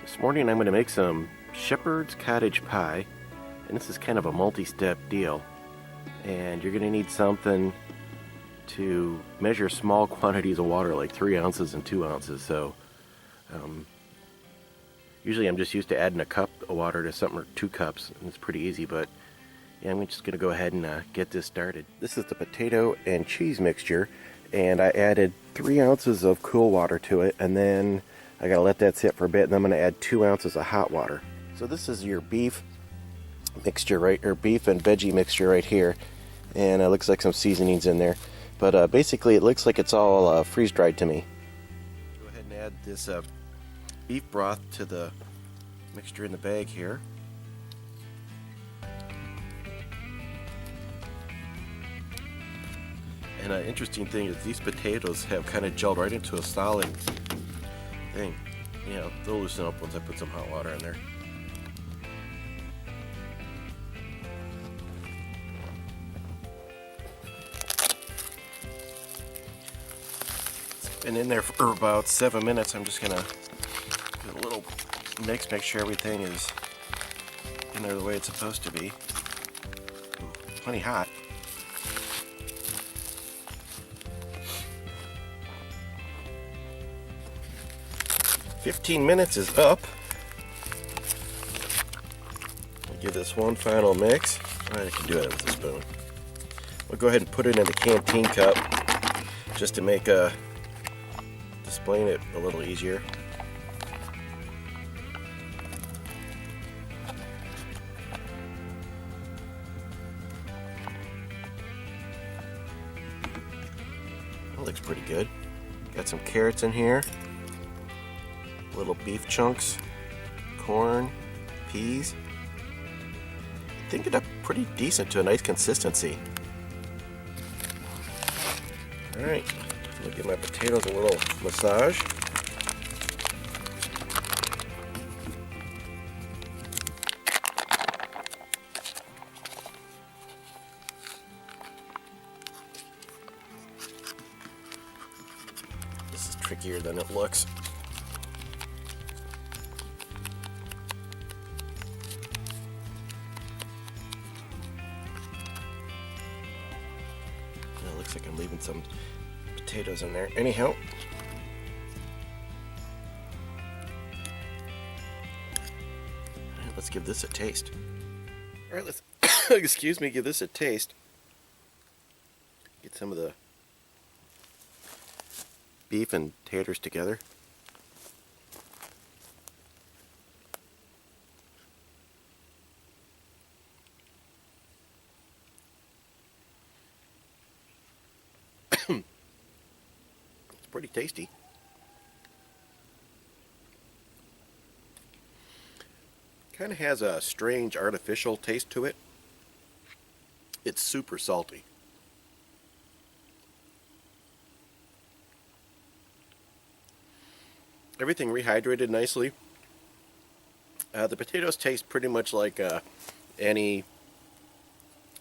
This morning I'm going to make some shepherd's cottage pie, and this is kind of a multi-step deal. And you're going to need something to measure small quantities of water, like 3 ounces and 2 ounces. So usually I'm just used to adding a cup of water to something, or 2 cups, and it's pretty easy. But yeah, I'm just going to go ahead and get this started. This is the potato and cheese mixture, and I added 3 ounces of cool water to it, and then I gotta let that sit for a bit, and I'm gonna add 2 ounces of hot water. So this is your beef mixture, right, or beef and veggie mixture right here, and it looks like some seasonings in there. But basically, it looks like it's all freeze dried to me. Go ahead and add this beef broth to the mixture in the bag here. And an interesting thing is these potatoes have kind of gelled right into a solid thing. You know, they'll loosen up once I put some hot water in there. It's been in there for about 7 minutes. I'm just gonna give it a little mix, make sure everything is in there the way it's supposed to be. Plenty hot. 15 minutes is up. I'll give this one final mix. I can do it with a spoon. We'll go ahead and put it in the canteen cup just to make displaying it a little easier. That looks pretty good. Got some carrots in here. Little beef chunks, corn, peas. I think it up pretty decent to a nice consistency. Alright, I'm gonna give my potatoes a little massage. This is trickier than it looks. Looks like I'm leaving some potatoes in there. Anyhow, let's give this a taste. All right, let's excuse me, give this a taste. Get some of the beef and taters together. It's pretty tasty. Kind of has a strange artificial taste to it. It's super salty. Everything rehydrated nicely. The potatoes taste pretty much like any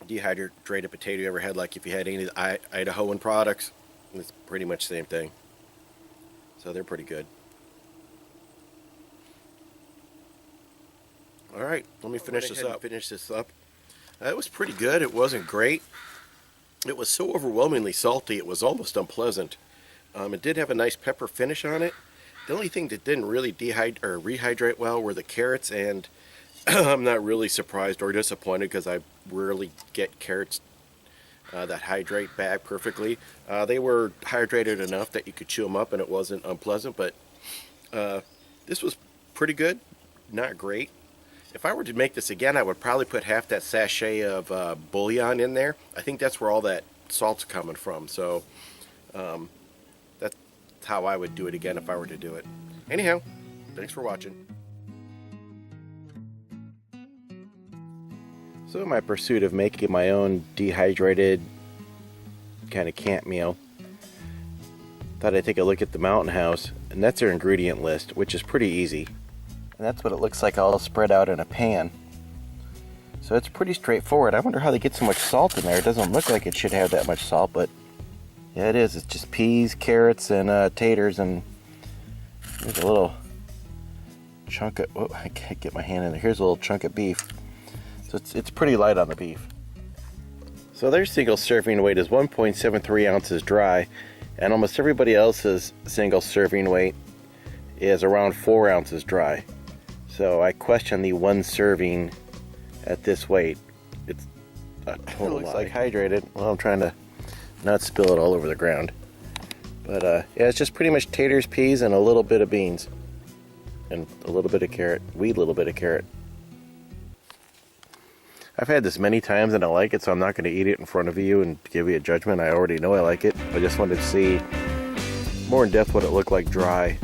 dehydrated potato you ever had, like if you had any of the Idahoan products. It's pretty much the same thing. So they're pretty good. Alright, let me finish this up. It was pretty good. It wasn't great. It was so overwhelmingly salty it was almost unpleasant. It did have a nice pepper finish on it. The only thing that didn't really rehydrate well were the carrots, and I'm not really surprised or disappointed because I rarely get carrots that hydrate back perfectly. They were hydrated enough that you could chew them up and it wasn't unpleasant, but this was pretty good, not great. If I were to make this again, I would probably put half that sachet of bouillon in there. I think that's where all that salt's coming from, so that's how I would do it again if I were to do it. Anyhow, thanks for watching. So in my pursuit of making my own dehydrated kind of camp meal, thought I'd take a look at the Mountain House, and that's their ingredient list, which is pretty easy. And that's what it looks like all spread out in a pan. So it's pretty straightforward. I wonder how they get so much salt in there. It doesn't look like it should have that much salt, but yeah, it is. It's just peas, carrots, and taters, and there's a little chunk of, oh, I can't get my hand in there. Here's a little chunk of beef. So it's pretty light on the beef. So their single serving weight is 1.73 ounces dry, and almost everybody else's single serving weight is around 4 ounces dry. So I question the one serving at this weight. It's a total lie. Looks like hydrated. Well, I'm trying to not spill it all over the ground. But yeah, it's just pretty much taters, peas, and a little bit of beans. And a little bit of carrot. Wee little bit of carrot. I've had this many times and I like it, so I'm not going to eat it in front of you and give you a judgment. I already know I like it. I just wanted to see more in depth what it looked like dry.